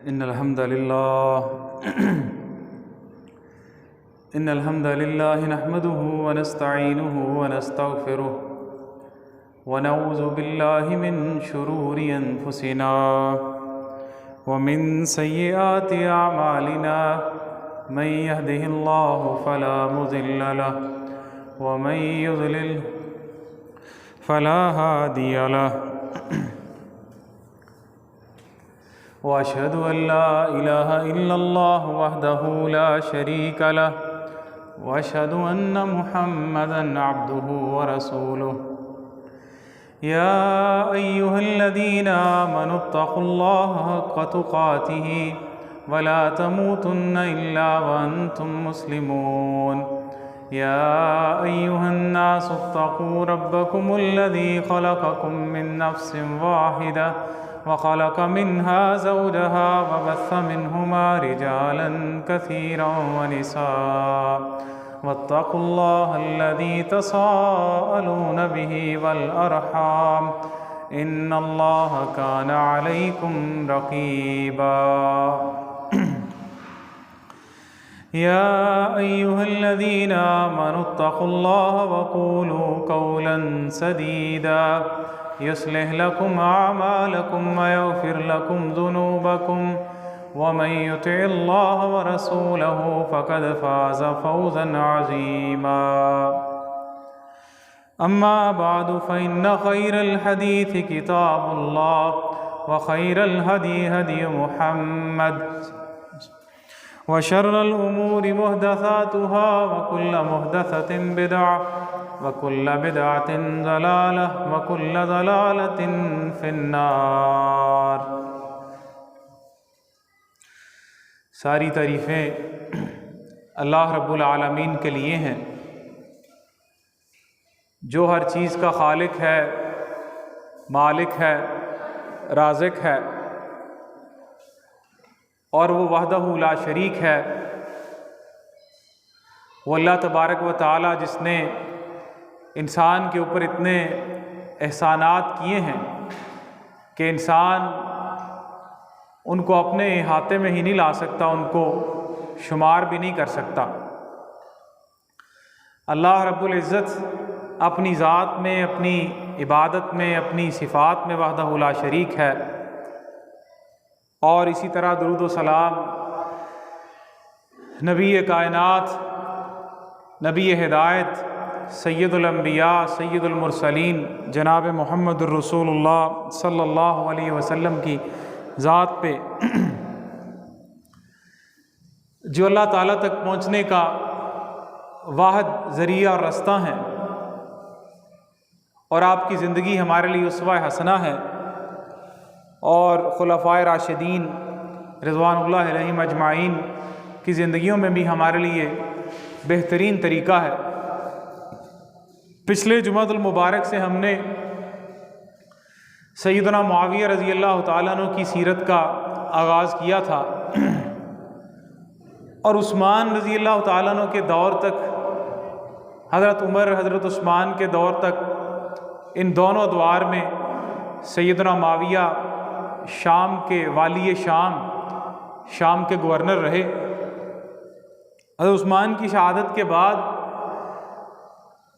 إن الحمد لله نحمده ونستعينه ونستغفره ونعوذ بالله من شرور أنفسنا ومن سيئات أعمالنا من يهده الله فلا مضل له ومن يضلل فلا هادي له وأشهد أن لا إله إلا الله وحده لا شريك له وأشهد أن محمدًا عبده ورسوله يا أيها الذين آمنوا اتقوا الله حق تقاته ولا تموتن إلا وأنتم مسلمون يا أيها الناس اتقوا ربكم الذي خلقكم من نفس واحدة وخلق منها زوجها وبث منهما رجالا كثيرا ونساء واتقوا الله الذي تساءلون به والأرحام إن الله كان عليكم رقيبا يا أيها الذين آمنوا اتقوا الله وقولوا قولا سديدا يصلح لكم أعمالكم ويغفر لكم ذنوبكم ومن يطع الله ورسوله فقد فاز فوزا عظيما أما بعد فإن خير الحديث كتاب الله وخير الهدي هدي محمد وشر الأمور محدثاتها وكل محدثة بدعة وكل بدعة ضلالة وكل ضلالة في النار۔ ساری تعریفیں اللہ رب العالمین کے لیے ہیں جو ہر چیز کا خالق ہے، مالک ہے، رازق ہے، اور وہ وحدہ لا شریک ہے۔ وہ اللہ تبارک و تعالی جس نے انسان کے اوپر اتنے احسانات کیے ہیں کہ انسان ان کو اپنے احاطے میں ہی نہیں لا سکتا، ان کو شمار بھی نہیں کر سکتا۔ اللہ رب العزت اپنی ذات میں، اپنی عبادت میں، اپنی صفات میں وحدہ لا شریک ہے، اور اسی طرح درود و سلام نبی کائنات، نبی ہدایت، سید الانبیاء، سید المرسلین جناب محمد الرسول اللہ صلی اللہ علیہ وسلم کی ذات پہ، جو اللہ تعالیٰ تک پہنچنے کا واحد ذریعہ اور رستہ ہیں، اور آپ کی زندگی ہمارے لیے اسوہ حسنہ ہے، اور خلفائے راشدین رضوان اللہ علیہم اجمعین کی زندگیوں میں بھی ہمارے لیے بہترین طریقہ ہے۔ پچھلے جمعۃ المبارک سے ہم نے سیدنا معاویہ رضی اللہ تعالیٰ عنہ کی سیرت کا آغاز کیا تھا، اور عثمان رضی اللہ تعالیٰ عنہ کے دور تک، حضرت عمر، حضرت عثمان کے دور تک، ان دونوں ادوار میں سیدنا معاویہ شام کے والی شام کے گورنر رہے۔ حضرت عثمان کی شہادت کے بعد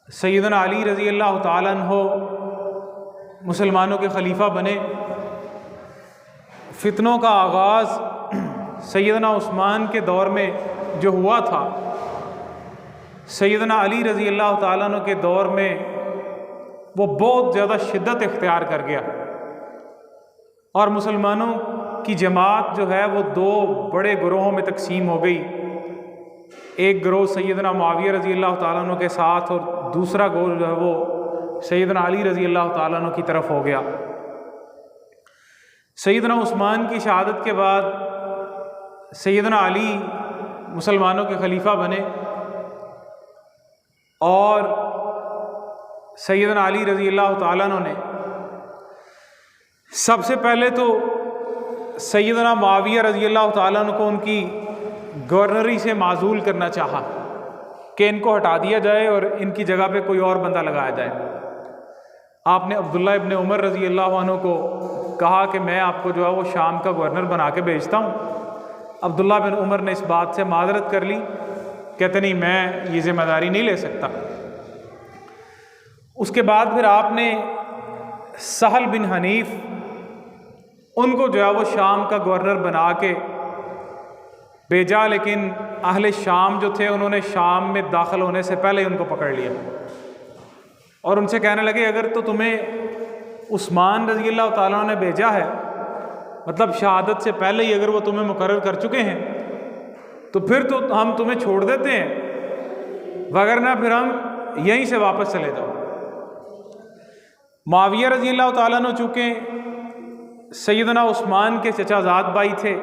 سیدنا علی رضی اللہ تعالیٰ عنہ مسلمانوں کے خلیفہ بنے۔ فتنوں کا آغاز سیدنا عثمان کے دور میں جو ہوا تھا، سیدنا علی رضی اللہ تعالیٰ عنہ کے دور میں وہ بہت زیادہ شدت اختیار کر گیا، اور مسلمانوں کی جماعت جو ہے وہ دو بڑے گروہوں میں تقسیم ہو گئی۔ ایک گروہ سیدنا معاویہ رضی اللہ تعالیٰ عنہ کے ساتھ، اور دوسرا گروہ جو ہے وہ سیدنا علی رضی اللہ تعالیٰ عنہ کی طرف ہو گیا۔ سیدنا عثمان کی شہادت کے بعد سیدنا علی مسلمانوں کے خلیفہ بنے، اور سیدنا علی رضی اللہ تعالیٰ عنہ نے سب سے پہلے تو سیدنا معاویہ رضی اللہ تعالیٰ عنہ کو ان کی گورنری سے معزول کرنا چاہا کہ ان کو ہٹا دیا جائے اور ان کی جگہ پہ کوئی اور بندہ لگایا جائے۔ آپ نے عبداللہ ابن عمر رضی اللہ عنہ کو کہا کہ میں آپ کو جو ہے وہ شام کا گورنر بنا کے بھیجتا ہوں۔ عبداللہ بن عمر نے اس بات سے معذرت کر لی، کہتے نہیں میں یہ ذمہ داری نہیں لے سکتا۔ اس کے بعد پھر آپ نے سہل بن حنیف ان کو جو ہے وہ شام کا گورنر بنا کے بھیجا، لیکن اہل شام جو تھے انہوں نے شام میں داخل ہونے سے پہلے ان کو پکڑ لیا اور ان سے کہنے لگے اگر تو تمہیں عثمان رضی اللہ تعالیٰ نے بھیجا ہے، مطلب شہادت سے پہلے ہی اگر وہ تمہیں مقرر کر چکے ہیں تو پھر تو ہم تمہیں چھوڑ دیتے ہیں، وگرنہ پھر ہم یہیں سے واپس چلے جاؤ۔ معاویہ رضی اللہ تعالیٰ عنہ چونکہ سیدنا عثمان کے چچا زاد بھائی تھے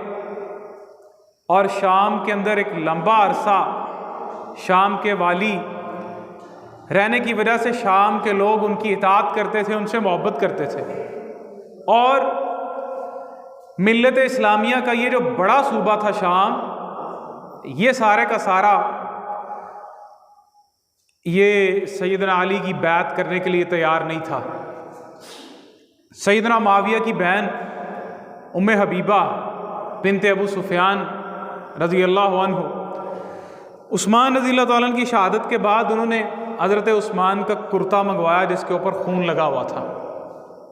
اور شام کے اندر ایک لمبا عرصہ شام کے والی رہنے کی وجہ سے شام کے لوگ ان کی اطاعت کرتے تھے، ان سے محبت کرتے تھے، اور ملت اسلامیہ کا یہ جو بڑا صوبہ تھا شام، یہ سارے کا سارا یہ سیدنا علی کی بیعت کرنے کے لیے تیار نہیں تھا۔ سیدنا معاویہ کی بہن ام حبیبہ بنت ابو سفیان رضی اللہ عنہ، عثمان رضی اللہ تعالیٰ عنہ کی شہادت کے بعد انہوں نے حضرت عثمان کا کرتا منگوایا جس کے اوپر خون لگا ہوا تھا،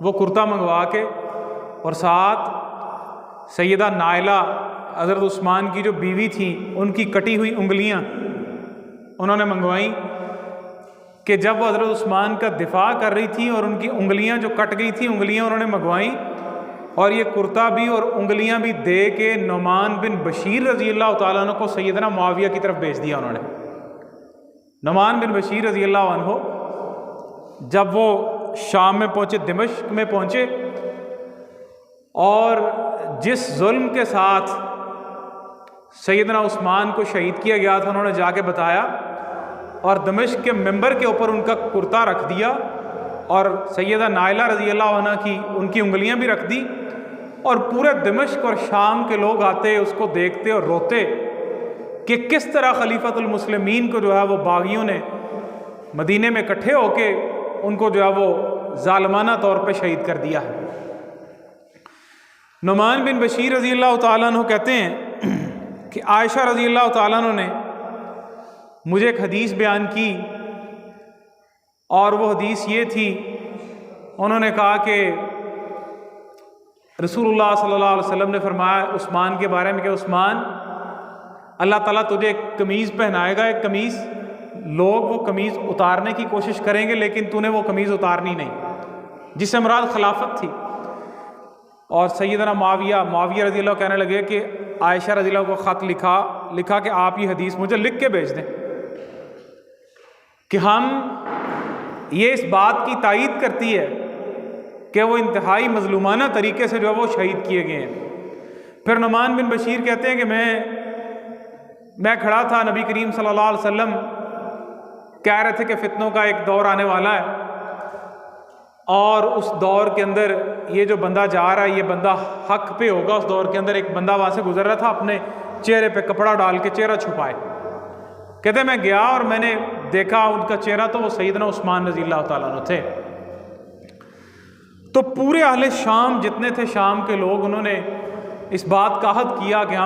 وہ کرتا منگوا کے اور ساتھ سیدہ نائلہ حضرت عثمان کی جو بیوی تھیں ان کی کٹی ہوئی انگلیاں انہوں نے منگوائیں کہ جب وہ حضرت عثمان کا دفاع کر رہی تھیں اور ان کی انگلیاں جو کٹ گئی تھیں انگلیاں انہوں نے منگوائیں، اور یہ کرتا بھی اور انگلیاں بھی دے کے نعمان بن بشیر رضی اللہ تعالیٰ عنہ کو سیدنا معاویہ کی طرف بھیج دیا انہوں نے۔ نعمان بن بشیر رضی اللہ عنہ جب وہ شام میں پہنچے، دمشق میں پہنچے، اور جس ظلم کے ساتھ سیدنا عثمان کو شہید کیا گیا تھا انہوں نے جا کے بتایا، اور دمشق کے ممبر کے اوپر ان کا کرتا رکھ دیا، اور سیدہ نائلہ رضی اللہ عنہ کی ان کی انگلیاں بھی رکھ دی، اور پورے دمشق اور شام کے لوگ آتے اس کو دیکھتے اور روتے کہ کس طرح خلیفۃ المسلمین کو جو ہے وہ باغیوں نے مدینے میں اکٹھے ہو کے ان کو جو ہے وہ ظالمانہ طور پہ شہید کر دیا ہے۔ نعمان بن بشیر رضی اللہ تعالیٰ عنہ کہتے ہیں کہ عائشہ رضی اللہ تعالیٰ عنہ نے مجھے ایک حدیث بیان کی، اور وہ حدیث یہ تھی، انہوں نے کہا کہ رسول اللہ صلی اللہ علیہ وسلم نے فرمایا عثمان کے بارے میں کہ عثمان، اللہ تعالیٰ تجھے ایک قمیض پہنائے گا، ایک قمیض، لوگ وہ قمیض اتارنے کی کوشش کریں گے لیکن تو نے وہ قمیض اتارنی نہیں، جس سے مراد خلافت تھی۔ اور سیدنا معاویہ رضی اللہ کہنے لگے کہ عائشہ رضی اللہ کو خط لکھا کہ آپ یہ حدیث مجھے لکھ کے بھیج دیں کہ ہم یہ اس بات کی تائید کرتی ہے کہ وہ انتہائی مظلومانہ طریقے سے جو ہے وہ شہید کیے گئے ہیں۔ پھر نعمان بن بشیر کہتے ہیں کہ میں کھڑا تھا، نبی کریم صلی اللہ علیہ وسلم کہہ رہے تھے کہ فتنوں کا ایک دور آنے والا ہے، اور اس دور کے اندر یہ جو بندہ جا رہا ہے یہ بندہ حق پہ ہوگا۔ اس دور کے اندر ایک بندہ وہاں سے گزر رہا تھا اپنے چہرے پہ کپڑا ڈال کے چہرہ چھپائے، کہتے میں گیا اور میں نے دیکھا ان کا چہرہ تو وہ سیدنا عثمان رضی اللہ تعالیٰ عنہ تھے۔ تو پورے اہل شام جتنے تھے شام کے لوگ، انہوں نے اس بات کا عہد کیا کہ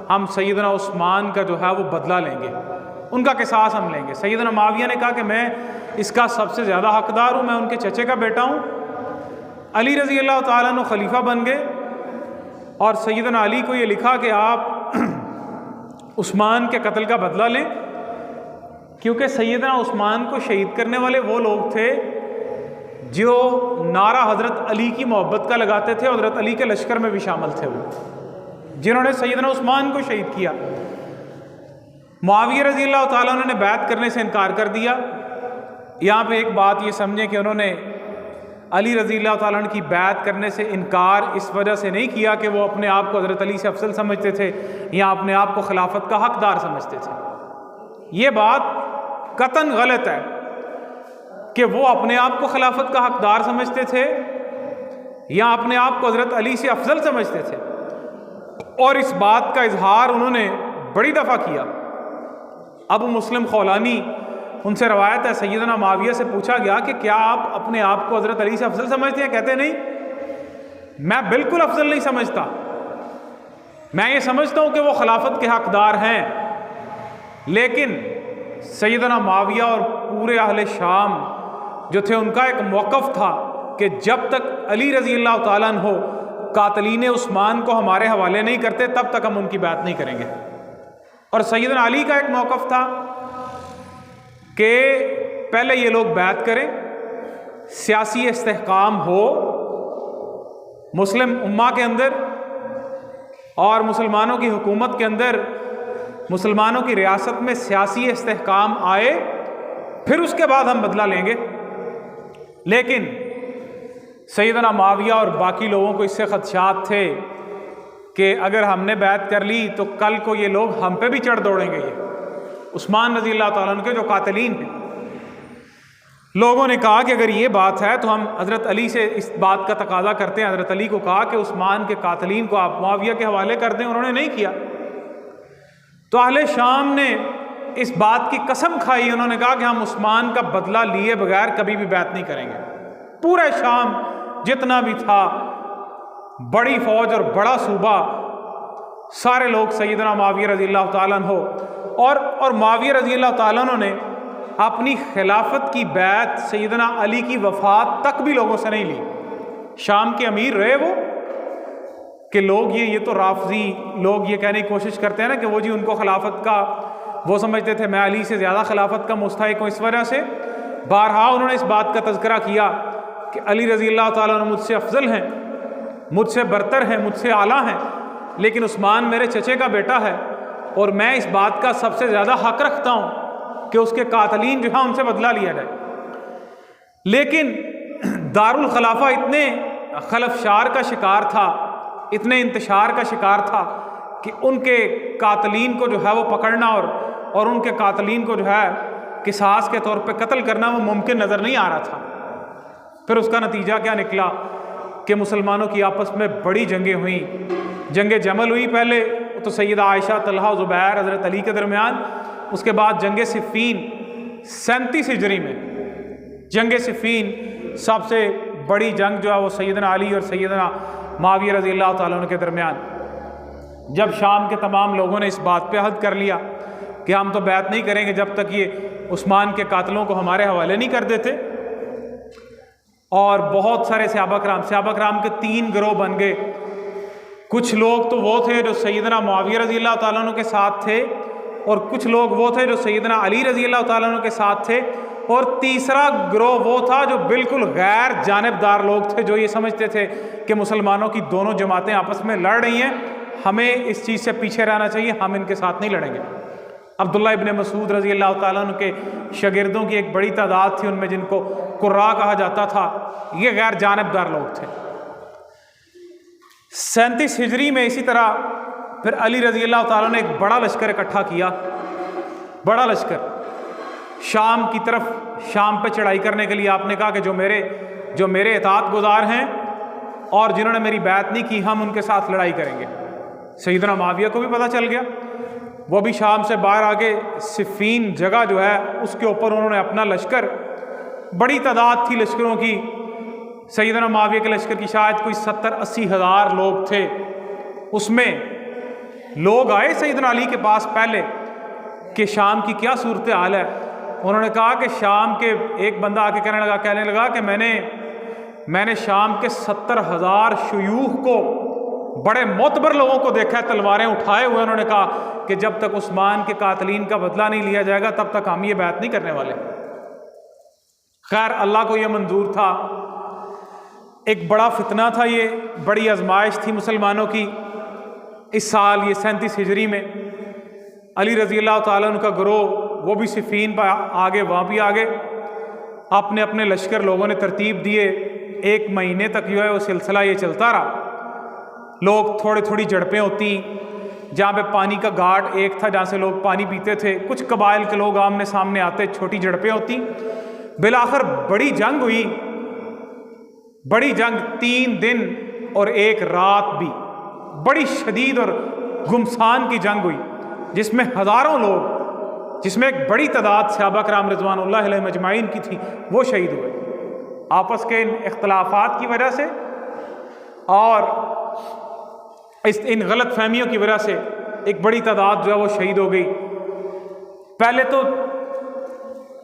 ہم سیدنا عثمان کا جو ہے وہ بدلہ لیں گے، ان کا قصاص ہم لیں گے۔ سیدنا معاویہ نے کہا کہ میں اس کا سب سے زیادہ حقدار ہوں، میں ان کے چچے کا بیٹا ہوں۔ علی رضی اللہ تعالیٰ عنہ خلیفہ بن گئے، اور سیدنا علی کو یہ لکھا کہ آپ عثمان کے قتل کا بدلہ لیں، کیونکہ سیدنا عثمان کو شہید کرنے والے وہ لوگ تھے جو نعرہ حضرت علی کی محبت کا لگاتے تھے، حضرت علی کے لشکر میں بھی شامل تھے، وہ جنہوں نے سیدنا عثمان کو شہید کیا۔ معاویہ رضی اللہ تعالیٰ عنہ نے بیعت کرنے سے انکار کر دیا۔ یہاں پہ ایک بات یہ سمجھیں کہ انہوں نے علی رضی اللہ تعالیٰ عنہ کی بیعت کرنے سے انکار اس وجہ سے نہیں کیا کہ وہ اپنے آپ کو حضرت علی سے افضل سمجھتے تھے یا اپنے آپ کو خلافت کا حقدار سمجھتے تھے۔ یہ بات قطعاً غلط ہے کہ وہ اپنے آپ کو خلافت کا حقدار سمجھتے تھے یا اپنے آپ کو حضرت علی سے افضل سمجھتے تھے، اور اس بات کا اظہار انہوں نے بڑی دفعہ کیا۔ ابو مسلم خولانی ان سے روایت ہے، سیدنا معاویہ سے پوچھا گیا کہ کیا آپ اپنے آپ کو حضرت علی سے افضل سمجھتے ہیں؟ کہتے نہیں، میں بالکل افضل نہیں سمجھتا، میں یہ سمجھتا ہوں کہ وہ خلافت کے حقدار ہیں، لیکن سیدنا معاویہ اور پورے اہل شام جو تھے ان کا ایک موقف تھا کہ جب تک علی رضی اللہ تعالیٰ عنہ قاتلین عثمان کو ہمارے حوالے نہیں کرتے تب تک ہم ان کی بیعت نہیں کریں گے۔ اور سیدنا علی کا ایک موقف تھا کہ پہلے یہ لوگ بیعت کریں، سیاسی استحکام ہو مسلم امہ کے اندر اور مسلمانوں کی حکومت کے اندر، مسلمانوں کی ریاست میں سیاسی استحکام آئے، پھر اس کے بعد ہم بدلہ لیں گے۔ لیکن سیدنا معاویہ اور باقی لوگوں کو اس سے خدشات تھے کہ اگر ہم نے بیعت کر لی تو کل کو یہ لوگ ہم پہ بھی چڑھ دوڑیں گے، یہ عثمان رضی اللہ تعالیٰ عنہ کے جو قاتلین ہیں۔ لوگوں نے کہا کہ اگر یہ بات ہے تو ہم حضرت علی سے اس بات کا تقاضا کرتے ہیں۔ حضرت علی کو کہا کہ عثمان کے قاتلین کو آپ معاویہ کے حوالے کر دیں، انہوں نے نہیں کیا۔ تو اہل شام نے اس بات کی قسم کھائی، انہوں نے کہا کہ ہم عثمان کا بدلہ لیے بغیر کبھی بھی بیعت نہیں کریں گے۔ پورے شام جتنا بھی تھا، بڑی فوج اور بڑا صوبہ، سارے لوگ سیدنا معاویہ رضی اللہ تعالیٰ عنہ اور معاویہ رضی اللہ تعالیٰ عنہ نے اپنی خلافت کی بیعت سیدنا علی کی وفات تک بھی لوگوں سے نہیں لی۔ شام کے امیر رہے وہ کہ لوگ یہ تو رافضی لوگ یہ کہنے کی کوشش کرتے ہیں نا کہ وہ جی ان کو خلافت کا وہ سمجھتے تھے میں علی سے زیادہ خلافت کا مستحق ہوں، اس وجہ سے بارہا انہوں نے اس بات کا تذکرہ کیا کہ علی رضی اللہ تعالیٰ عنہ مجھ سے افضل ہیں، مجھ سے برتر ہیں، مجھ سے اعلیٰ ہیں، لیکن عثمان میرے چچے کا بیٹا ہے اور میں اس بات کا سب سے زیادہ حق رکھتا ہوں کہ اس کے قاتلین جو ہیں ان سے بدلہ لیا جائے۔ لیکن دارالخلافہ اتنے خلفشار کا شکار تھا، اتنے انتشار کا شکار تھا کہ ان کے قاتلین کو جو ہے وہ پکڑنا اور ان کے قاتلین کو جو ہے قصاص کے طور پہ قتل کرنا وہ ممکن نظر نہیں آ رہا تھا۔ پھر اس کا نتیجہ کیا نکلا کہ مسلمانوں کی آپس میں بڑی جنگیں ہوئیں۔ جنگ جمل ہوئی پہلے تو سیدہ عائشہ، طلحہ، زبیر، حضرت علی کے درمیان، اس کے بعد جنگ صفین 37 ہجری میں۔ جنگ صفین سب سے بڑی جنگ جو ہے وہ سیدنا علی اور سیدنا معاویہ رضی اللہ تعالیٰ عنہ کے درمیان۔ جب شام کے تمام لوگوں نے اس بات پہ عہد کر لیا کہ ہم تو بیعت نہیں کریں گے جب تک یہ عثمان کے قاتلوں کو ہمارے حوالے نہیں کر دیتے، اور بہت سارے صحابہ کرام کے 3 گروہ بن گئے۔ کچھ لوگ تو وہ تھے جو سیدنا معاویہ رضی اللہ تعالیٰ عنہ کے ساتھ تھے، اور کچھ لوگ وہ تھے جو سیدنا علی رضی اللہ تعالیٰ عنہ کے ساتھ تھے، اور تیسرا گروہ وہ تھا جو بالکل غیر جانبدار لوگ تھے، جو یہ سمجھتے تھے کہ مسلمانوں کی دونوں جماعتیں آپس میں لڑ رہی ہیں، ہمیں اس چیز سے پیچھے رہنا چاہیے، ہم ان کے ساتھ نہیں لڑیں گے۔ عبداللہ ابن مسعود رضی اللہ تعالیٰ عنہ کے شاگردوں کی ایک بڑی تعداد تھی، ان میں جن کو قراء کہا جاتا تھا، یہ غیر جانبدار لوگ تھے۔ 37 ہجری میں اسی طرح پھر علی رضی اللہ تعالیٰ نے ایک بڑا لشکر اکٹھا کیا، بڑا لشکر شام کی طرف، شام پہ چڑھائی کرنے کے لیے۔ آپ نے کہا کہ جو میرے اطاعت گزار ہیں اور جنہوں نے میری بیعت نہیں کی، ہم ان کے ساتھ لڑائی کریں گے۔ سیدنا معاویہ کو بھی پتہ چل گیا، وہ بھی شام سے باہر آگے صفین جگہ جو ہے اس کے اوپر انہوں نے اپنا لشکر، بڑی تعداد تھی لشکروں کی، سیدنا معاویہ کے لشکر کی شاید کوئی 70-80 ہزار لوگ تھے۔ اس میں لوگ آئے سیدنا علی کے پاس پہلے کہ شام کی کیا صورتحال ہے۔ انہوں نے کہا کہ شام کے ایک بندہ آ کے کہنے لگا کہ میں نے شام کے 70,000 شیوخ کو، بڑے معتبر لوگوں کو دیکھا ہے تلواریں اٹھائے ہوئے۔ انہوں نے کہا کہ جب تک عثمان کے قاتلین کا بدلہ نہیں لیا جائے گا تب تک ہم یہ بیعت نہیں کرنے والے۔ خیر اللہ کو یہ منظور تھا، ایک بڑا فتنہ تھا، یہ بڑی آزمائش تھی مسلمانوں کی۔ اس سال یہ 37 ہجری میں علی رضی اللہ تعالیٰ عنہ کا گروہ وہ بھی صفین پہ آگے، وہاں بھی آگے اپنے لشکر لوگوں نے ترتیب دیے۔ 1 مہینے تک جو ہے وہ سلسلہ یہ چلتا رہا۔ لوگ تھوڑی جھڑپیں ہوتی، جہاں پہ پانی کا گھاٹ ایک تھا جہاں سے لوگ پانی پیتے تھے، کچھ قبائل کے لوگ آمنے سامنے آتے، چھوٹی جھڑپیں ہوتی۔ بالآخر بڑی جنگ ہوئی، بڑی جنگ 3 دن اور 1 رات بھی، بڑی شدید اور گمسان کی جنگ ہوئی، جس میں ہزاروں لوگ، جس میں ایک بڑی تعداد صحابہ کرام رضوان اللہ علیہم اجمعین کی تھی، وہ شہید ہوئے۔ آپس کے ان اختلافات کی وجہ سے اور ان غلط فہمیوں کی وجہ سے ایک بڑی تعداد جو ہے وہ شہید ہو گئی۔ پہلے تو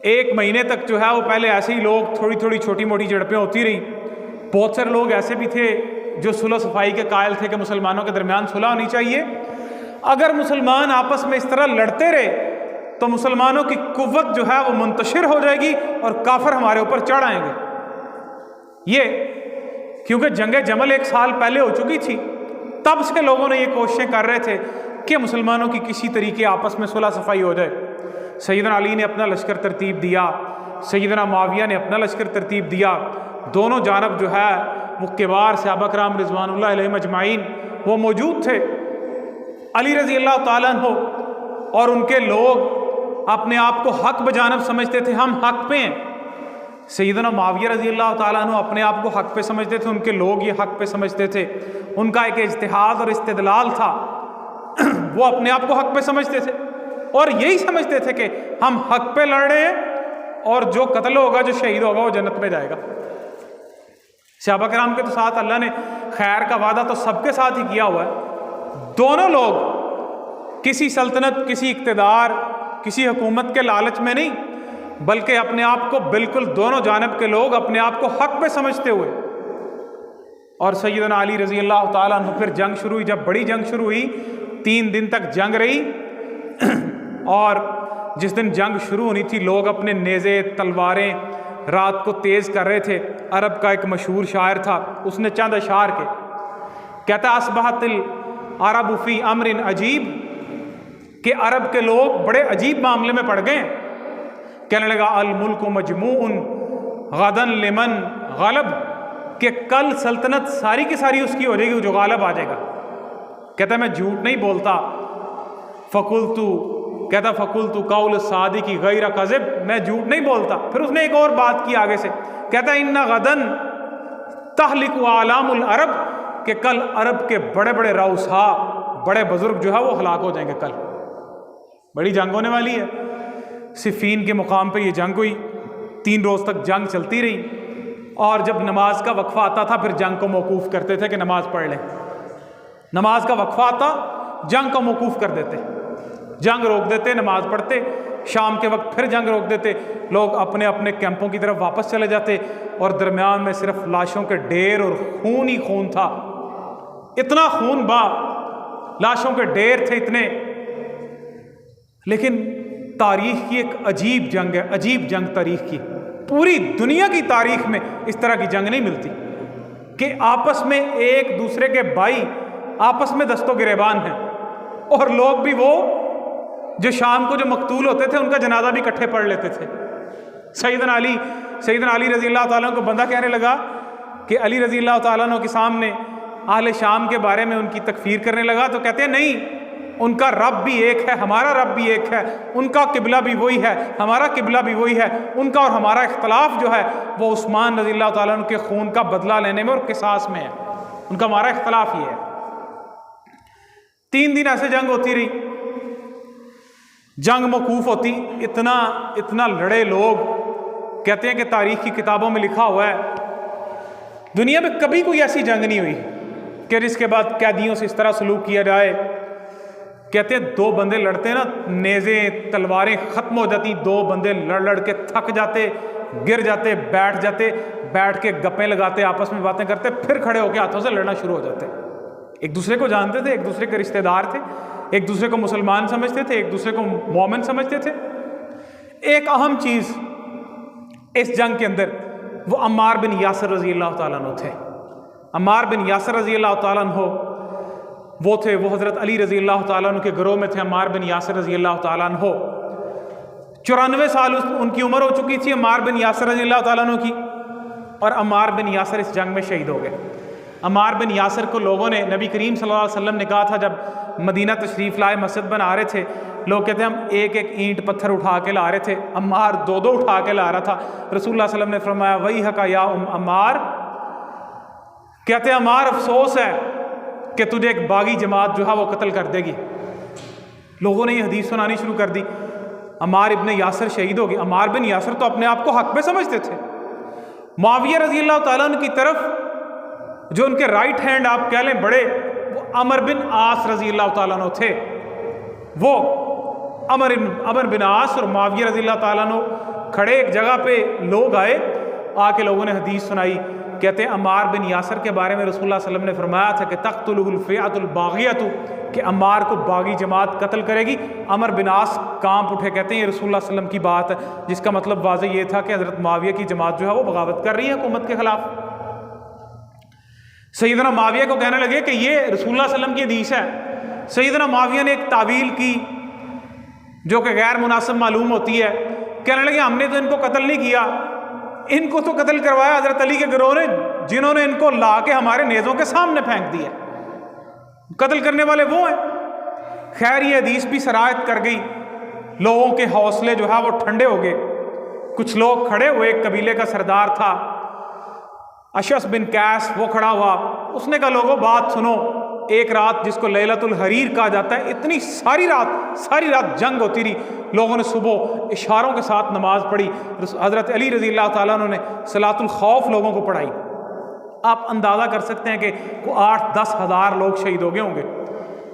1 مہینے تک جو ہے وہ پہلے ایسے ہی لوگ تھوڑی تھوڑی چھوٹی موٹی جھڑپیں ہوتی رہیں۔ بہت سارے لوگ ایسے بھی تھے جو صلح و صفائی کے قائل تھے کہ مسلمانوں کے درمیان صلح ہونی چاہیے۔ اگر مسلمان آپس میں اس طرح لڑتے رہے تو مسلمانوں کی قوت جو ہے وہ منتشر ہو جائے گی اور کافر ہمارے اوپر چڑھ آئیں گے۔ یہ کیونکہ جنگ جمل 1 سال پہلے ہو چکی تھی، تب سے لوگوں نے یہ کوششیں کر رہے تھے کہ مسلمانوں کی کسی طریقے آپس میں صلح صفائی ہو جائے۔ سیدنا علی نے اپنا لشکر ترتیب دیا، سیدنا معاویہ نے اپنا لشکر ترتیب دیا، دونوں جانب جو ہے وہ کبار صحابہ کرام رضوان اللہ علیہم اجمعین وہ موجود تھے۔ علی رضی اللہ تعالیٰ عنہ اور ان کے لوگ اپنے آپ کو حق بجانب سمجھتے تھے، ہم حق پہ ہیں۔ سیدنا معاویہ رضی اللہ تعالیٰ عنہ اپنے آپ کو حق پہ سمجھتے تھے، ان کے لوگ یہ حق پہ سمجھتے تھے۔ ان کا ایک اجتہاد اور استدلال تھا، وہ اپنے آپ کو حق پہ سمجھتے تھے اور یہی سمجھتے تھے کہ ہم حق پہ لڑ رہے ہیں اور جو قتل ہوگا، جو شہید ہوگا، وہ جنت میں جائے گا۔ صحابہ کرام کے تو ساتھ اللہ نے خیر کا وعدہ تو سب کے ساتھ ہی کیا ہوا ہے۔ دونوں لوگ کسی سلطنت، کسی اقتدار، کسی حکومت کے لالچ میں نہیں، بلکہ اپنے آپ کو بالکل دونوں جانب کے لوگ اپنے آپ کو حق پہ سمجھتے ہوئے۔ اور سیدنا علی رضی اللہ تعالیٰ عنہ پھر جنگ شروع ہوئی، جب بڑی جنگ شروع ہوئی 3 دن تک جنگ رہی، اور جس دن جنگ شروع ہونی تھی لوگ اپنے نیزے تلواریں رات کو تیز کر رہے تھے۔ عرب کا ایک مشہور شاعر تھا، اس نے چند اشعار کے کہتا اصبحت العرب فی امر عجیب، کہ عرب کے لوگ بڑے عجیب معاملے میں پڑ گئے۔ کہنے لگا الملک مجموع غدن لمن غلب، کہ کل سلطنت ساری کی ساری اس کی ہو جائے گی جو غالب آ جائے گا۔ کہتا ہے میں جھوٹ نہیں بولتا، فقلت قول الصادق غیر کذب، میں جھوٹ نہیں بولتا۔ پھر اس نے ایک اور بات کی آگے سے، کہتا ہے ان غدن تہلک اعلام العرب، کہ کل عرب کے بڑے بڑے رؤساء، بڑے بزرگ جو ہے وہ ہلاک ہو جائیں گے۔ کل بڑی جنگ ہونے والی ہے۔ صفین کے مقام پہ یہ جنگ ہوئی، 3 روز تک جنگ چلتی رہی، اور جب نماز کا وقفہ آتا تھا پھر جنگ کو موقوف کرتے تھے کہ نماز پڑھ لیں۔ نماز کا وقفہ آتا، جنگ کو موقوف کر دیتے، جنگ روک دیتے، نماز پڑھتے، شام کے وقت پھر جنگ روک دیتے، لوگ اپنے اپنے کیمپوں کی طرف واپس چلے جاتے، اور درمیان میں صرف لاشوں کے ڈھیر اور خون ہی خون تھا۔ اتنا خون با، لاشوں کے ڈھیر تھے اتنے۔ لیکن تاریخ کی ایک عجیب جنگ ہے، عجیب جنگ تاریخ کی، پوری دنیا کی تاریخ میں اس طرح کی جنگ نہیں ملتی کہ آپس میں ایک دوسرے کے بھائی آپس میں دست و گریبان ہیں، اور لوگ بھی وہ جو شام کو جو مقتول ہوتے تھے ان کا جنازہ بھی اکٹھے پڑھ لیتے تھے۔ سیدنا علی رضی اللہ تعالیٰ عنہ کو بندہ کہنے لگا کہ علی رضی اللہ تعالیٰ عنہ کے سامنے اہل شام کے بارے میں ان کی تکفیر کرنے لگا، تو کہتے ہیں نہیں، ان کا رب بھی ایک ہے، ہمارا رب بھی ایک ہے، ان کا قبلہ بھی وہی ہے، ہمارا قبلہ بھی وہی ہے، ان کا اور ہمارا اختلاف جو ہے وہ عثمان رضی اللہ تعالیٰ عنہ کے خون کا بدلہ لینے میں اور قصاص میں ہے، ان کا ہمارا اختلاف یہ ہے۔ 3 دن ایسے جنگ ہوتی رہی، جنگ موقوف ہوتی، اتنا لڑے لوگ۔ کہتے ہیں کہ تاریخ کی کتابوں میں لکھا ہوا ہے دنیا میں کبھی کوئی ایسی جنگ نہیں ہوئی کہ جس کے بعد قیدیوں سے اس طرح سلوک کیا جائے۔ کہتے ہیں 2 بندے لڑتے نا، نیزیں تلواریں ختم ہو جاتی، 2 بندے لڑ کے تھک جاتے، گر جاتے، بیٹھ کے گپیں لگاتے، آپس میں باتیں کرتے، پھر کھڑے ہو کے ہاتھوں سے لڑنا شروع ہو جاتے۔ ایک دوسرے کو جانتے تھے، ایک دوسرے کے رشتہ دار تھے، ایک دوسرے کو مسلمان سمجھتے تھے، ایک دوسرے کو مومن سمجھتے تھے۔ ایک اہم چیز اس جنگ کے اندر وہ عمار بن یاسر رضی اللہ تعالیٰ عنہ تھے۔ عمار بن یاسر رضی اللہ تعالیٰ عنہ وہ تھے، وہ حضرت علی رضی اللہ تعالیٰ عنہ کے گروہ میں تھے۔ عمار بن یاسر رضی اللہ تعالیٰ عنہ 94 سال ان کی عمر ہو چکی تھی عمار بن یاسر رضی اللہ تعالیٰ عنہ کی، اور عمار بن یاسر اس جنگ میں شہید ہو گئے۔ عمار بن یاسر کو لوگوں نے، نبی کریم صلی اللہ علیہ وسلم نے کہا تھا جب مدینہ تشریف لائے، مسجد بنا رہے تھے، لوگ کہتے ہیں ہم ایک اینٹ پتھر اٹھا کے لا رہے تھے، عمار 2 اٹھا کے لا رہا تھا۔ رسول اللہ صلی اللہ علیہ وسلم نے فرمایا ویحک یا عمار، کہتے ہیں عمار افسوس ہے کہ تجھے ایک باغی جماعت جو ہے وہ قتل کر دے گی۔ لوگوں نے یہ حدیث سنانی شروع کر دی، عمار ابن یاسر شہید ہو گئے۔ عمار بن یاسر تو اپنے آپ کو حق پہ سمجھتے تھے۔ معاویہ رضی اللہ تعالیٰ عنہ کی طرف جو ان کے رائٹ ہینڈ آپ کہہ لیں بڑے، وہ عمر بن عاص رضی اللہ تعالیٰ عنہ تھے۔ وہ عمر بن عاص اور معاویہ رضی اللہ تعالیٰ عنہ کھڑے ایک جگہ پہ، لوگ آئے، آ کے لوگوں نے حدیث سنائی، کہتے ہیں عمار بن یاسر کے بارے میں رسول اللہ صلی اللہ علیہ وسلم نے فرمایا تھا کہ تقتلہ الفئۃ الباغیۃ، کہ عمار کو باغی جماعت قتل کرے گی۔ عمر بن عاص کانپ اٹھے، کہتے ہیں یہ رسول اللہ صلی اللہ علیہ وسلم کی بات ہے، جس کا مطلب واضح یہ تھا کہ حضرت معاویہ کی جماعت جو ہے وہ بغاوت کر رہی ہے حکومت کے خلاف۔ سیدنا معاویہ کو کہنے لگے کہ یہ رسول اللہ صلی اللہ علیہ وسلم کی حدیث ہے۔ سیدنا معاویہ نے ایک تعویل کی جو کہ غیر مناسب معلوم ہوتی ہے، کہنے لگے ہم نے تو ان کو قتل نہیں کیا، ان کو تو قتل کروایا حضرت علی کے گروہ نے، جنہوں نے ان کو لا کے ہمارے نیزوں کے سامنے پھینک دیا، قتل کرنے والے وہ ہیں۔ خیر یہ حدیث بھی سرایت کر گئی، لوگوں کے حوصلے جو ہے وہ ٹھنڈے ہو گئے۔ کچھ لوگ کھڑے ہوئے، ایک قبیلے کا سردار تھا اشعث بن قیس، وہ کھڑا ہوا، اس نے کہا لوگوں بات سنو، ایک رات جس کو لیلۃ الحریر کہا جاتا ہے، اتنی ساری رات جنگ ہوتی رہی، لوگوں نے صبح اشاروں کے ساتھ نماز پڑھی، حضرت علی رضی اللہ تعالیٰ عنہ نے صلاۃ الخوف لوگوں کو پڑھائی۔ آپ اندازہ کر سکتے ہیں کہ 8-10 ہزار لوگ شہید ہو گئے ہوں گے۔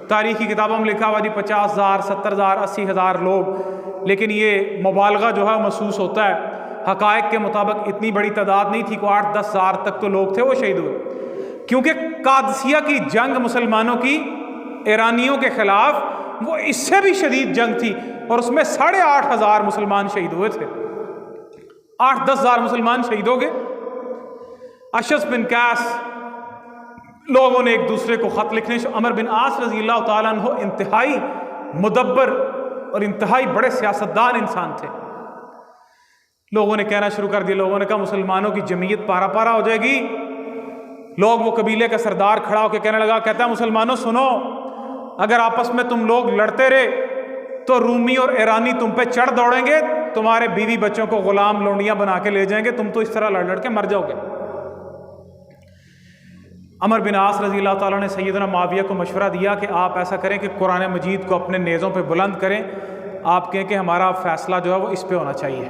تاریخی کتابوں میں لکھا ہوا جی 50,000 70,000 80,000 لوگ، لیکن یہ مبالغہ جو ہے محسوس ہوتا ہے، حقائق کے مطابق اتنی بڑی تعداد نہیں تھی، 8-10 ہزار تک تو لوگ تھے وہ شہید ہوئے، کیونکہ قادسیہ کی جنگ مسلمانوں کی ایرانیوں کے خلاف وہ اس سے بھی شدید جنگ تھی، اور اس میں 8,500 مسلمان شہید ہوئے تھے، 8-10 ہزار مسلمان شہید ہو گئے۔ اشعث بن قیس، لوگوں نے ایک دوسرے کو خط لکھنے، عمر بن عاص رضی اللہ تعالیٰ عنہ انتہائی مدبر اور انتہائی بڑے سیاستدان انسان تھے، لوگوں نے کہنا شروع کر دیا، لوگوں نے کہا مسلمانوں کی جمعیت پارا پارا ہو جائے گی۔ لوگ، وہ قبیلے کا سردار کھڑا ہو کے کہنے لگا، کہتا ہے مسلمانوں سنو، اگر آپس میں تم لوگ لڑتے رہے تو رومی اور ایرانی تم پہ چڑھ دوڑیں گے، تمہارے بیوی بچوں کو غلام لونڈیاں بنا کے لے جائیں گے، تم تو اس طرح لڑ لڑ کے مر جاؤ گے۔ عمر بن عاص رضی اللہ تعالیٰ نے سیدنا معاویہ کو مشورہ دیا کہ آپ ایسا کریں کہ قرآن مجید کو اپنے نیزوں پہ بلند کریں، آپ کہیں کہ ہمارا فیصلہ جو ہے وہ اس پہ ہونا چاہیے۔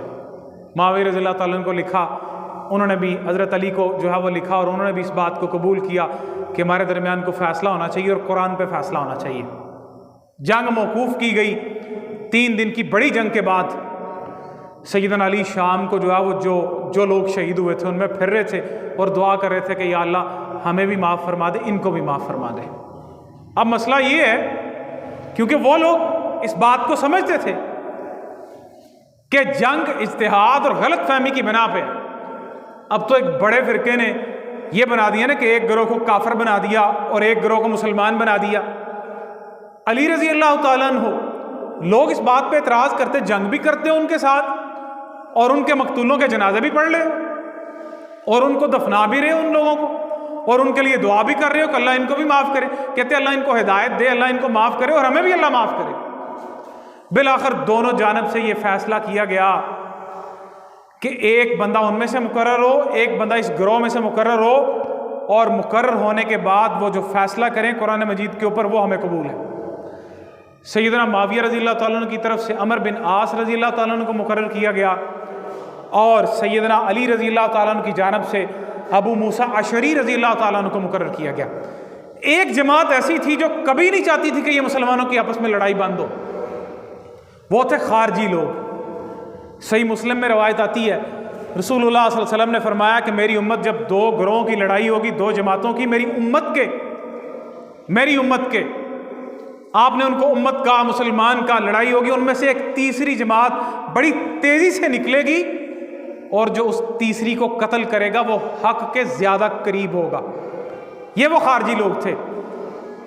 معاویہ رضی اللہ تعالیٰ کو لکھا، انہوں نے بھی حضرت علی کو جو ہے وہ لکھا، اور انہوں نے بھی اس بات کو قبول کیا کہ ہمارے درمیان کو فیصلہ ہونا چاہیے اور قرآن پہ فیصلہ ہونا چاہیے۔ جنگ موقوف کی گئی، 3 دن کی بڑی جنگ کے بعد سیدنا علی شام کو جو ہے وہ جو لوگ شہید ہوئے تھے ان میں پھر رہے تھے اور دعا کر رہے تھے کہ یا اللہ ہمیں بھی معاف فرما دے، ان کو بھی معاف فرما دے۔ اب مسئلہ یہ ہے، کیونکہ وہ لوگ اس بات کو سمجھتے تھے کہ جنگ اجتہاد اور غلط فہمی کی بنا پہ، اب تو ایک بڑے فرقے نے یہ بنا دیا نا کہ ایک گروہ کو کافر بنا دیا اور ایک گروہ کو مسلمان بنا دیا۔ علی رضی اللہ تعالیٰ عنہ، لوگ اس بات پہ اعتراض کرتے، جنگ بھی کرتے ان کے ساتھ اور ان کے مقتولوں کے جنازے بھی پڑھ لے اور ان کو دفنا بھی رہے ان لوگوں کو، اور ان کے لیے دعا بھی کر رہے ہو کہ اللہ ان کو بھی معاف کرے، کہتے اللہ ان کو ہدایت دے، اللہ ان کو معاف کرے اور ہمیں بھی اللہ معاف کرے۔ بالآخر دونوں جانب سے یہ فیصلہ کیا گیا کہ ایک بندہ ان میں سے مقرر ہو، ایک بندہ اس گروہ میں سے مقرر ہو، اور مقرر ہونے کے بعد وہ جو فیصلہ کریں قرآن مجید کے اوپر وہ ہمیں قبول ہے۔ سیدنا معاویہ رضی اللہ تعالیٰ عنہ کی طرف سے عمر بن عاص رضی اللہ تعالیٰ عنہ کو مقرر کیا گیا، اور سیدنا علی رضی اللہ تعالیٰ عنہ کی جانب سے ابو موسیٰ اشعری رضی اللہ تعالیٰ عنہ کو مقرر کیا گیا۔ ایک جماعت ایسی تھی جو کبھی نہیں چاہتی تھی کہ یہ مسلمانوں کی آپس میں لڑائی بند ہو، وہ تھے خارجی لوگ۔ صحیح مسلم میں روایت آتی ہے، رسول اللہ صلی اللہ علیہ وسلم نے فرمایا کہ میری امت جب 2 گروہوں کی لڑائی ہوگی، 2 جماعتوں کی، میری امت کے آپ نے ان کو امت کا، مسلمان کا لڑائی ہوگی، ان میں سے ایک تیسری جماعت بڑی تیزی سے نکلے گی، اور جو اس تیسری کو قتل کرے گا وہ حق کے زیادہ قریب ہوگا۔ یہ وہ خارجی لوگ تھے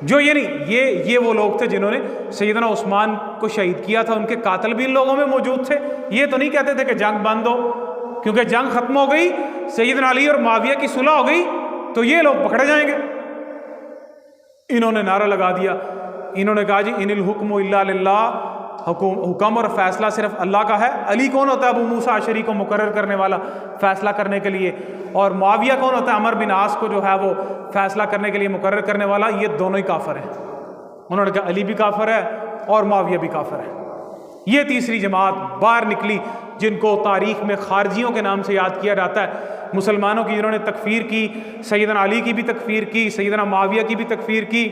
جو یہ وہ لوگ تھے جنہوں نے سیدنا عثمان کو شہید کیا تھا، ان کے قاتل بھی ان لوگوں میں موجود تھے۔ یہ تو نہیں کہتے تھے کہ جنگ بند ہو، کیونکہ جنگ ختم ہو گئی، سیدنا علی اور معاویہ کی صلح ہو گئی تو یہ لوگ پکڑے جائیں گے۔ انہوں نے نعرہ لگا دیا، انہوں نے کہا جی ان الحکم الا للہ، حکم اور فیصلہ صرف اللہ کا ہے۔ علی کون ہوتا ہے؟ ابو موسیٰ اشعری کو مقرر کرنے والا فیصلہ کرنے کے لیے، اور معاویہ کون ہوتا ہے؟ عمر بن عاص کو جو ہے وہ فیصلہ کرنے کے لیے مقرر کرنے والا۔ یہ دونوں ہی کافر ہیں۔ انہوں نے کہا علی بھی کافر ہے اور معاویہ بھی کافر ہے۔ یہ تیسری جماعت باہر نکلی، جن کو تاریخ میں خارجیوں کے نام سے یاد کیا جاتا ہے، مسلمانوں کی جنہوں نے تکفیر کی، سیدنا علی کی بھی تکفیر کی، سیدنا معاویہ کی بھی تکفیر کی،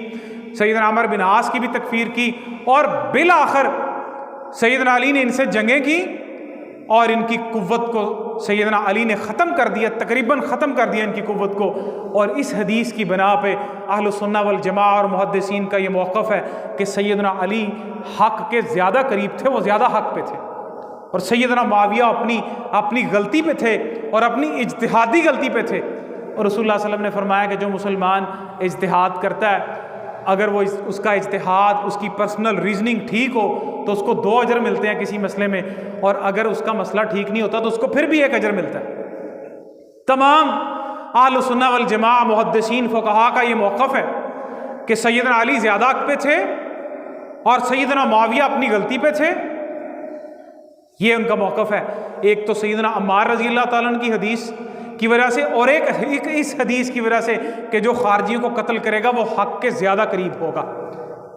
سیدنا عمر بن عاص کی بھی تکفیر کی، اور بالآخر سیدنا علی نے ان سے جنگیں کی اور ان کی قوت کو سیدنا علی نے ختم کر دیا، تقریباً ختم کر دیا ان کی قوت کو۔ اور اس حدیث کی بنا پہ اہل السنہ والجماعہ اور محدثین کا یہ موقف ہے کہ سیدنا علی حق کے زیادہ قریب تھے، وہ زیادہ حق پہ تھے، اور سیدنا معاویہ اپنی غلطی پہ تھے اور اپنی اجتہادی غلطی پہ تھے۔ اور رسول اللہ صلی اللہ علیہ وسلم نے فرمایا کہ جو مسلمان اجتہاد کرتا ہے، اگر وہ اس کا اجتہاد، اس کی پرسنل ریزننگ ٹھیک ہو تو اس کو 2 اجر ملتے ہیں کسی مسئلے میں، اور اگر اس کا مسئلہ ٹھیک نہیں ہوتا تو اس کو پھر بھی 1 اجر ملتا ہے۔ تمام اہل السنہ والجماعہ محدثین فقہا کا یہ موقف ہے کہ سیدنا علی زیادہ حق پہ تھے اور سیدنا معاویہ اپنی غلطی پہ تھے، یہ ان کا موقف ہے۔ ایک تو سیدنا عمار رضی اللہ تعالیٰ عنہ کی حدیث کی وجہ سے، اور ایک اس حدیث کی وجہ سے کہ جو خارجیوں کو قتل کرے گا وہ حق کے زیادہ قریب ہوگا۔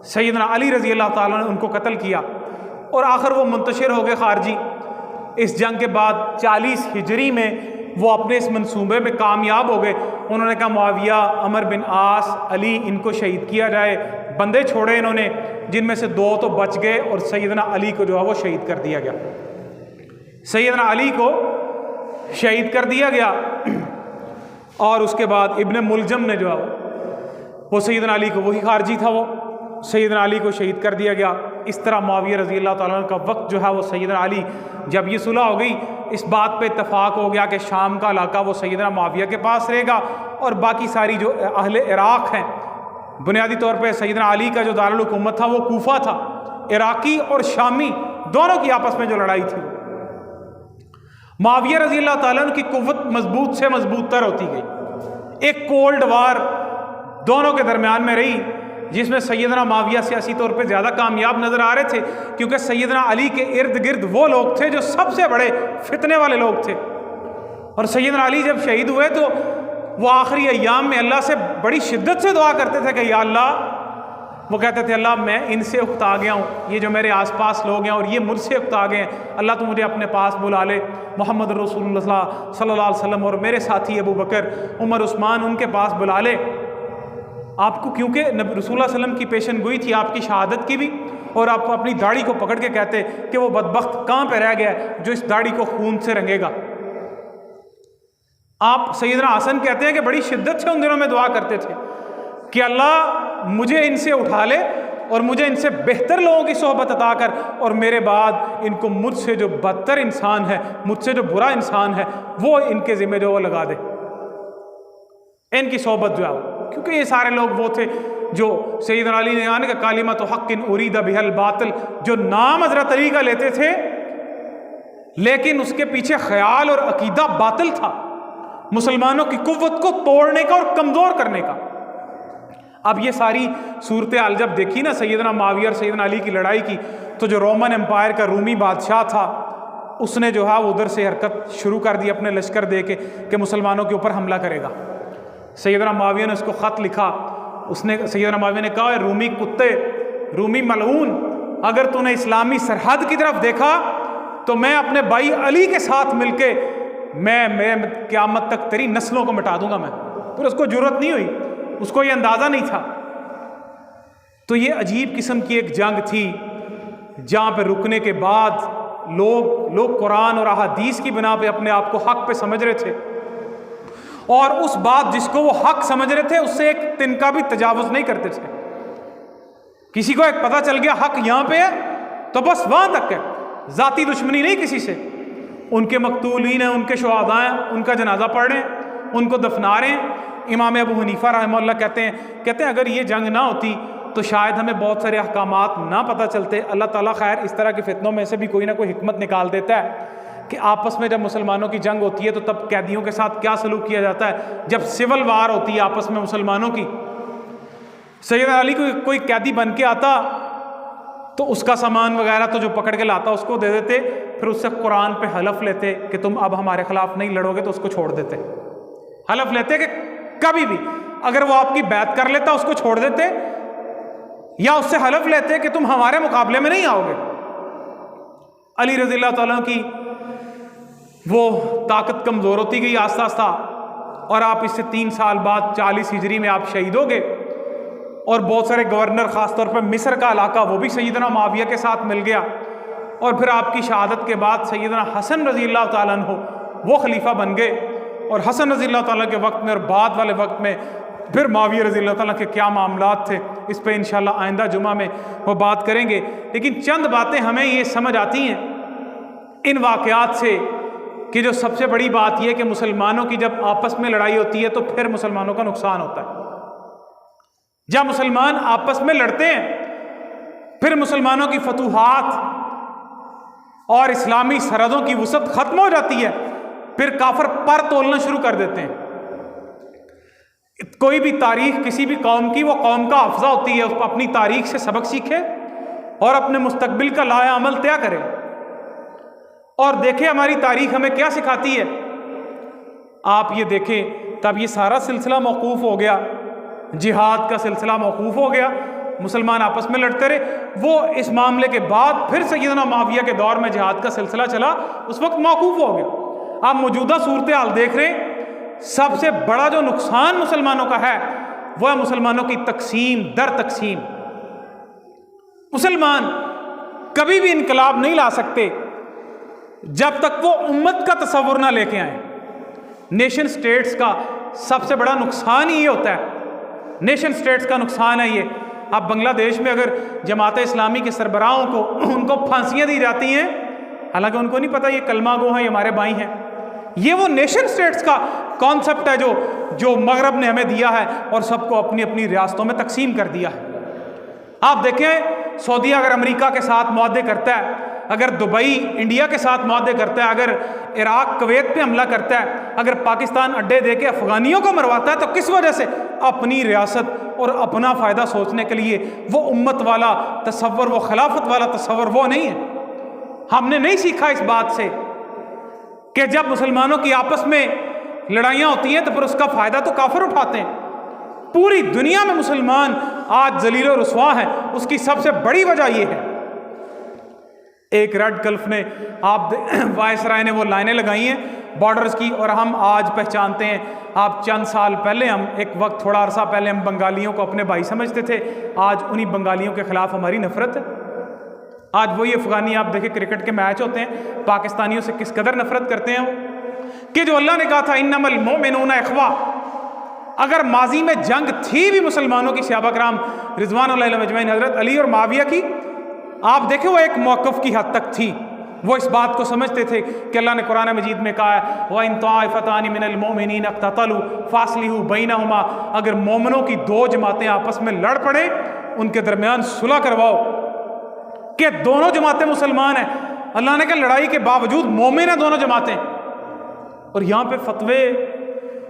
سیدنا علی رضی اللہ تعالیٰ نے ان کو قتل کیا اور آخر وہ منتشر ہو گئے خارجی۔ اس جنگ کے بعد 40 ہجری میں وہ اپنے اس منصوبے میں کامیاب ہو گئے۔ انہوں نے کہا معاویہ، عمر بن عاص، علی، ان کو شہید کیا جائے۔ بندے چھوڑے انہوں نے، جن میں سے 2 تو بچ گئے، اور سیدنا علی کو جو ہے وہ شہید کر دیا گیا۔ سیدنا علی کو شہید کر دیا گیا، اور اس کے بعد ابن ملجم نے جو ہے وہ سیدنا علی کو، وہی خارجی تھا، وہ سیدنا علی کو شہید کر دیا گیا۔ اس طرح معاویہ رضی اللہ تعالیٰ عنہ کا وقت جو ہے وہ سیدنا علی، جب یہ صلح ہو گئی، اس بات پہ اتفاق ہو گیا کہ شام کا علاقہ وہ سیدنا معاویہ کے پاس رہے گا، اور باقی ساری جو اہل عراق ہیں، بنیادی طور پہ سیدنا علی کا جو دارالحکومت تھا وہ کوفہ تھا، عراقی اور شامی دونوں کی آپس میں جو لڑائی تھی، معاویہ رضی اللہ تعالیٰ عنہ کی قوت مضبوط سے مضبوط تر ہوتی گئی۔ ایک کولڈ وار دونوں کے درمیان میں رہی، جس میں سیدنا معاویہ سیاسی طور پہ زیادہ کامیاب نظر آ رہے تھے، کیونکہ سیدنا علی کے ارد گرد وہ لوگ تھے جو سب سے بڑے فتنے والے لوگ تھے۔ اور سیدنا علی جب شہید ہوئے تو وہ آخری ایام میں اللہ سے بڑی شدت سے دعا کرتے تھے کہ یا اللہ، وہ کہتے تھے اللہ میں ان سے اکتا گیا ہوں، یہ جو میرے آس پاس لوگ ہیں اور یہ مجھ سے اکتا گئے ہیں، اللہ تو مجھے اپنے پاس بلا لے، محمد رسول اللہ صلی اللہ علیہ وسلم اور میرے ساتھی ابو بکر، عمر، عثمان، ان کے پاس بلا لے آپ کو، کیونکہ رسول اللہ صلی اللہ علیہ وسلم کی پیشن گوئی تھی آپ کی شہادت کی بھی، اور آپ اپنی داڑھی کو پکڑ کے کہتے کہ وہ بدبخت کہاں پہ رہ گیا ہے جو اس داڑھی کو خون سے رنگے گا۔ آپ سیدنا حسن کہتے ہیں کہ بڑی شدت سے ان دنوں میں دعا کرتے تھے کہ اللہ مجھے ان سے اٹھا لے اور مجھے ان سے بہتر لوگوں کی صحبت عطا کر، اور میرے بعد ان کو مجھ سے جو بدتر انسان ہے، مجھ سے جو برا انسان ہے، وہ ان کے ذمہ جو وہ لگا دے، ان کی صحبت جو ہے، کیونکہ یہ سارے لوگ وہ تھے جو سیدنا علی نے آنے کا کلمۃ حق ارید بها الباطل، جو نام حضرت علی کا لیتے تھے لیکن اس کے پیچھے خیال اور عقیدہ باطل تھا، مسلمانوں کی قوت کو توڑنے کا اور کمزور کرنے کا۔ اب یہ ساری صورتحال جب دیکھی نا سیدنا معاویہ اور سیدنا علی کی لڑائی کی، تو جو رومن امپائر کا رومی بادشاہ تھا اس نے جو ہے ادھر سے حرکت شروع کر دی اپنے لشکر دے کے کہ مسلمانوں کے اوپر حملہ کرے گا۔ سیدنا معاویہ نے اس کو خط لکھا، سیدنا معاویہ نے کہا رومی کتے، رومی ملعون، اگر تو نے اسلامی سرحد کی طرف دیکھا تو میں اپنے بھائی علی کے ساتھ مل کے میں قیامت تک تیری نسلوں کو مٹا دوں گا میں۔ پھر اس کو جرأت نہیں ہوئی، اس کو یہ اندازہ نہیں تھا۔ تو یہ عجیب قسم کی ایک جنگ تھی جہاں پہ رکنے کے بعد لوگ قرآن اور احادیث کی بنا پہ اپنے آپ کو حق پہ سمجھ رہے تھے، اور اس بات جس کو وہ حق سمجھ رہے تھے اس سے ایک تنکا بھی تجاوز نہیں کرتے تھے۔ کسی کو ایک پتہ چل گیا حق یہاں پہ ہے تو بس وہاں تک ہے، ذاتی دشمنی نہیں کسی سے۔ ان کے مقتولین ہیں، ان کے شہداء ہیں، ان کا جنازہ پڑھ رہے ہیں، ان کو دفنا رہے ہیں۔ امام ابو حنیفہ رحمہ اللہ کہتے ہیں اگر یہ جنگ نہ ہوتی تو شاید ہمیں بہت سارے احکامات نہ پتہ چلتے۔ اللہ تعالیٰ خیر اس طرح کے فتنوں میں سے بھی کوئی نہ کوئی حکمت نکال دیتا ہے کہ آپس میں جب مسلمانوں کی جنگ ہوتی ہے تو تب قیدیوں کے ساتھ کیا سلوک کیا جاتا ہے، جب سول وار ہوتی ہے آپس میں مسلمانوں کی، سیدنا علی کو کوئی قیدی بن کے آتا تو اس کا سامان وغیرہ تو جو پکڑ کے لاتا اس کو دے دیتے، پھر اس سے قرآن پہ حلف لیتے کہ تم اب ہمارے خلاف نہیں لڑو گے، تو اس کو چھوڑ دیتے، حلف لیتے کہ کبھی بھی اگر وہ آپ کی بیعت کر لیتا اس کو چھوڑ دیتے، یا اس سے حلف لیتے کہ تم ہمارے مقابلے میں نہیں آؤ گے۔ علی رضی اللہ تعالیٰ کی وہ طاقت کمزور ہوتی گئی آہستہ آہستہ، اور آپ اس سے 3 سال بعد 40 ہجری میں آپ شہید ہو گئے، اور بہت سارے گورنر، خاص طور پر مصر کا علاقہ، وہ بھی سیدنا معاویہ کے ساتھ مل گیا، اور پھر آپ کی شہادت کے بعد سیدنا حسن رضی اللہ تعالیٰ عنہ وہ خلیفہ بن گئے، اور حسن رضی اللہ تعالیٰ کے وقت میں اور بعد والے وقت میں پھر معاویہ رضی اللہ تعالیٰ کے کیا معاملات تھے، اس پہ انشاءاللہ آئندہ جمعہ میں وہ بات کریں گے۔ لیکن چند باتیں ہمیں یہ سمجھ آتی ہیں ان واقعات سے، کہ جو سب سے بڑی بات یہ کہ مسلمانوں کی جب آپس میں لڑائی ہوتی ہے تو پھر مسلمانوں کا نقصان ہوتا ہے۔ جب مسلمان آپس میں لڑتے ہیں پھر مسلمانوں کی فتوحات اور اسلامی سرحدوں کی وسعت ختم ہو جاتی ہے، پھر کافر پر تولنا شروع کر دیتے ہیں۔ کوئی بھی تاریخ کسی بھی قوم کی، وہ قوم کا حافظہ ہوتی ہے، اس کو اپنی تاریخ سے سبق سیکھے اور اپنے مستقبل کا لائحہ عمل طے کرے، اور دیکھیں ہماری تاریخ ہمیں کیا سکھاتی ہے۔ آپ یہ دیکھیں، تب یہ سارا سلسلہ موقوف ہو گیا، جہاد کا سلسلہ موقوف ہو گیا، مسلمان آپس میں لڑتے رہے۔ وہ اس معاملے کے بعد پھر سیدنا معاویہ کے دور میں جہاد کا سلسلہ چلا، اس وقت موقوف ہو گیا۔ آپ موجودہ صورتحال دیکھ رہے ہیں، سب سے بڑا جو نقصان مسلمانوں کا ہے وہ ہے مسلمانوں کی تقسیم در تقسیم۔ مسلمان کبھی بھی انقلاب نہیں لا سکتے جب تک وہ امت کا تصور نہ لے کے آئیں۔ نیشن سٹیٹس کا سب سے بڑا نقصان یہ ہوتا ہے، نیشن سٹیٹس کا نقصان ہے یہ۔ اب بنگلہ دیش میں اگر جماعت اسلامی کے سربراہوں کو ان کو پھانسیاں دی جاتی ہیں، حالانکہ ان کو نہیں پتہ یہ کلمہ گو ہیں، یہ ہمارے بھائی ہیں۔ یہ وہ نیشن سٹیٹس کا کانسیپٹ ہے جو مغرب نے ہمیں دیا ہے اور سب کو اپنی اپنی ریاستوں میں تقسیم کر دیا ہے۔ آپ دیکھیں، سعودیہ اگر امریکہ کے ساتھ معاہدے کرتا ہے، اگر دبئی انڈیا کے ساتھ معاہدے کرتا ہے، اگر عراق کویت پہ حملہ کرتا ہے، اگر پاکستان اڈے دے کے افغانیوں کو مرواتا ہے، تو کس وجہ سے؟ اپنی ریاست اور اپنا فائدہ سوچنے کے لیے۔ وہ امت والا تصور، وہ خلافت والا تصور وہ نہیں ہے۔ ہم نے نہیں سیکھا اس بات سے کہ جب مسلمانوں کی آپس میں لڑائیاں ہوتی ہیں تو پھر اس کا فائدہ تو کافر اٹھاتے ہیں۔ پوری دنیا میں مسلمان آج ذلیل و رسوا ہیں، اس کی سب سے بڑی وجہ یہ ہے۔ ایک ریڈ کلف نے، آپ وائس رائے نے وہ لائنیں لگائی ہیں بارڈرز کی، اور ہم آج پہچانتے ہیں۔ آپ چند سال پہلے، ہم ایک وقت تھوڑا عرصہ پہلے ہم بنگالیوں کو اپنے بھائی سمجھتے تھے، آج انہی بنگالیوں کے خلاف ہماری نفرت ہے۔ آج وہی افغانی، آپ دیکھیں کرکٹ کے میچ ہوتے ہیں، پاکستانیوں سے کس قدر نفرت کرتے ہیں وہ، کہ جو اللہ نے کہا تھا انما المؤمنون اخوہ۔ اگر ماضی میں جنگ تھی بھی مسلمانوں کی، صحابہ کرام رضوان اللہ علیہم اجمعین، حضرت علی اور معاویہ کی، آپ دیکھیں وہ ایک موقف کی حد تک تھی، وہ اس بات کو سمجھتے تھے کہ اللہ نے قرآن مجید میں کہا ہے وَإِن طَائِفَتَانِ مِنَ الْمُؤْمِنِينَ اقْتَتَلُوا فَأَصْلِحُوا بَيْنَهُمَا۔ اگر مومنوں کی دو جماعتیں آپس میں لڑ پڑیں، ان کے درمیان صلح کرواؤ، کہ دونوں جماعتیں مسلمان ہیں۔ اللہ نے کہا لڑائی کے باوجود مومن ہیں دونوں جماعتیں، اور یہاں پہ فتوے،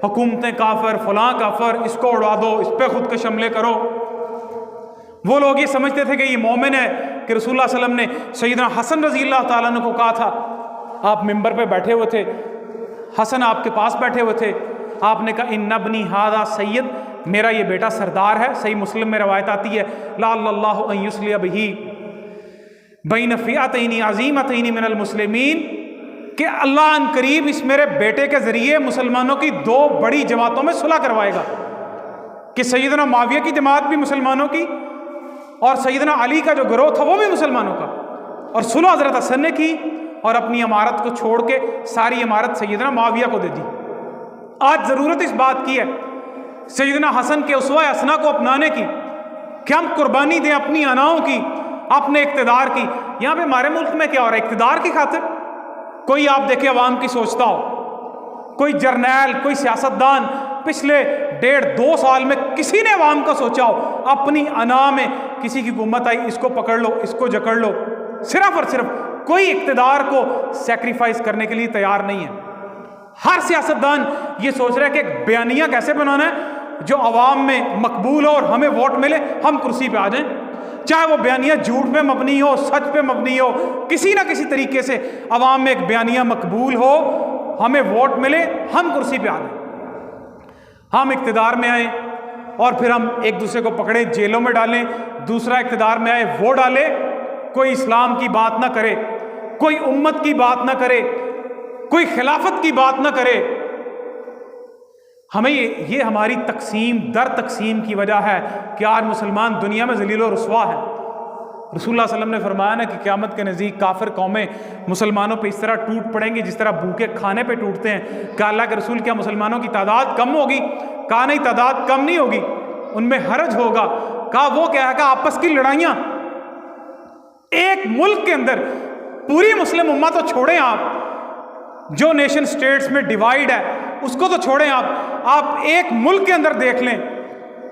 حکومتیں کافر، فلاں کافر، اس کو اڑا دو، اس پہ خود حملے کرو۔ وہ لوگ یہ سمجھتے تھے کہ یہ مومن ہے، کہ رسول اللہ صلی اللہ علیہ وسلم نے سیدنا حسن رضی اللہ تعالیٰ عنہ کو کہا تھا، آپ ممبر پہ بیٹھے ہوئے تھے، حسن آپ کے پاس بیٹھے ہوئے تھے، آپ نے کہا ان ابنی ھذا سید، میرا یہ بیٹا سردار ہے۔ صحیح مسلم میں روایت آتی ہے لعل اللہ ان یصلح بہ بین فئتین عظیمتین من المسلمین، کہ اللہ ان قریب اس میرے بیٹے کے ذریعے مسلمانوں کی دو بڑی جماعتوں میں صلح کروائے گا، کہ سیدنا معاویہ کی جماعت بھی مسلمانوں کی اور سیدنا علی کا جو گروہ تھا وہ بھی مسلمانوں کا، اور صلح حضرت حسن نے کی اور اپنی امارت کو چھوڑ کے ساری امارت سیدنا معاویہ کو دے دی۔ آج ضرورت اس بات کی ہے سیدنا حسن کے اسوہ حسنہ کو اپنانے کی، کہ ہم قربانی دیں اپنی اناؤں کی، اپنے اقتدار کی۔ یہاں پہ ہمارے ملک میں کیا ہو رہا ہے؟ اقتدار کی خاطر کوئی، آپ دیکھیں عوام کی سوچتا ہو، کوئی جرنیل، کوئی سیاستدان پچھلے 1.5-2 سال میں کسی نے عوام کا سوچا ہو؟ اپنی انا میں کسی کی حکومت آئی، اس کو پکڑ لو، اس کو جکڑ لو، صرف اور صرف کوئی اقتدار کو سیکریفائز کرنے کے لیے تیار نہیں ہے۔ ہر سیاستدان یہ سوچ رہا ہے کہ ایک بیانیہ کیسے بنانا ہے جو عوام میں مقبول ہو اور ہمیں ووٹ ملے، ہم کرسی پہ آ جائیں، چاہے وہ بیانیہ جھوٹ پہ مبنی ہو، سچ پہ مبنی ہو، کسی نہ کسی طریقے سے عوام میں ایک بیانیہ مقبول ہو، ہمیں ووٹ ملے، ہم کرسی پہ آ جائیں، ہم اقتدار میں آئیں، اور پھر ہم ایک دوسرے کو پکڑیں، جیلوں میں ڈالیں، دوسرا اقتدار میں آئے وہ ڈالے، کوئی اسلام کی بات نہ کرے، کوئی امت کی بات نہ کرے، کوئی خلافت کی بات نہ کرے. ہمیں یہ ہماری تقسیم در تقسیم کی وجہ ہے کہ آج مسلمان دنیا میں ذلیل و رسوا ہے. رسول اللہ صلی اللہ علیہ وسلم نے فرمایا نا کہ قیامت کے نزدیک کافر قومیں مسلمانوں پہ اس طرح ٹوٹ پڑیں گی جس طرح بھوکے کھانے پہ ٹوٹتے ہیں. کہا اللہ کے رسول کیا مسلمانوں کی تعداد کم ہوگی؟ کہا نہیں، تعداد کم نہیں ہوگی، ان میں حرج ہوگا. کہا وہ کیا ہے؟ کہ آپس کی لڑائیاں. ایک ملک کے اندر پوری مسلم امت تو چھوڑیں آپ، جو نیشن سٹیٹس میں ڈیوائیڈ ہے اس کو تو چھوڑیں آپ ایک ملک کے اندر دیکھ لیں،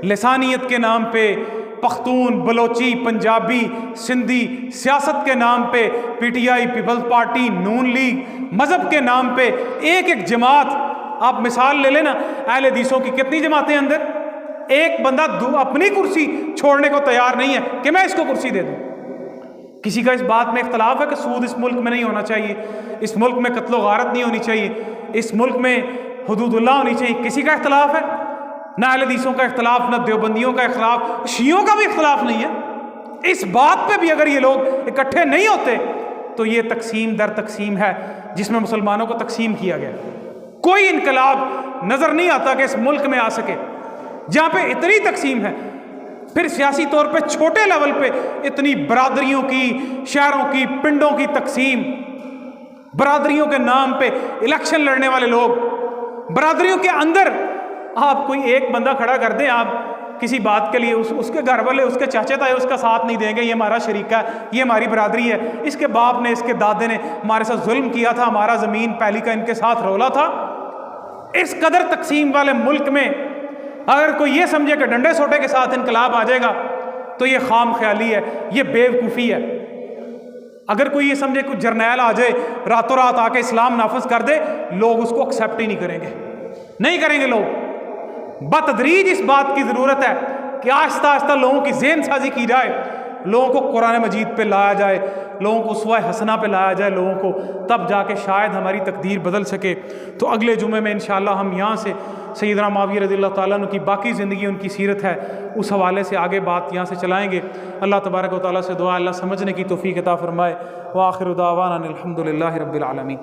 لسانیت کے نام پہ پختون، بلوچی، پنجابی، سندھی، سیاست کے نام پہ پی ٹی آئی، پیپلز پارٹی، نون لیگ، مذہب کے نام پہ ایک ایک جماعت. آپ مثال لے لیں نا، اہل حدیثوں کی کتنی جماعتیں اندر، ایک بندہ اپنی کرسی چھوڑنے کو تیار نہیں ہے کہ میں اس کو کرسی دے دوں. کسی کا اس بات میں اختلاف ہے کہ سود اس ملک میں نہیں ہونا چاہیے، اس ملک میں قتل و غارت نہیں ہونی چاہیے، اس ملک میں حدود اللہ ہونی چاہیے؟ کسی کا اختلاف ہے؟ نہ اہل حدیثوں کا اختلاف، نہ دیوبندیوں کا اختلاف، شیعوں کا بھی اختلاف نہیں ہے. اس بات پہ بھی اگر یہ لوگ اکٹھے نہیں ہوتے تو یہ تقسیم در تقسیم ہے جس میں مسلمانوں کو تقسیم کیا گیا. کوئی انقلاب نظر نہیں آتا کہ اس ملک میں آ سکے جہاں پہ اتنی تقسیم ہے. پھر سیاسی طور پہ چھوٹے لیول پہ اتنی برادریوں کی، شہروں کی، پنڈوں کی تقسیم، برادریوں کے نام پہ الیکشن لڑنے والے لوگ، برادریوں کے اندر آپ کوئی ایک بندہ کھڑا کر دیں آپ کسی بات کے لیے، اس کے گھر والے، اس کے چاچے تائے اس کا ساتھ نہیں دیں گے. یہ ہمارا شریکہ ہے، یہ ہماری برادری ہے، اس کے باپ نے، اس کے دادے نے ہمارے ساتھ ظلم کیا تھا، ہمارا زمین پہلی کا ان کے ساتھ رولا تھا. اس قدر تقسیم والے ملک میں اگر کوئی یہ سمجھے کہ ڈنڈے سوٹے کے ساتھ انقلاب آ جائے گا تو یہ خام خیالی ہے، یہ بے وقوفی ہے. اگر کوئی یہ سمجھے کوئی جرنیل آ جائے راتوں رات آ کے اسلام نافذ کر دے، لوگ اس کو ایکسیپٹ ہی نہیں کریں گے، نہیں کریں گے لوگ. بتدریج اس بات کی ضرورت ہے کہ آہستہ آہستہ لوگوں کی ذہن سازی کی جائے، لوگوں کو قرآن مجید پہ لایا جائے، لوگوں کو اسوہ حسنہ پہ لایا جائے لوگوں کو، تب جا کے شاید ہماری تقدیر بدل سکے. تو اگلے جمعے میں انشاءاللہ ہم یہاں سے سیدنا معاویہ رضی اللہ تعالیٰ عنہ کی باقی زندگی، ان کی سیرت ہے، اس حوالے سے آگے بات یہاں سے چلائیں گے. اللہ تبارک و تعالیٰ سے دعا اللہ سمجھنے کی توفیق عطا فرمائے. وآخر دعوانا الحمد للہ رب العالمین.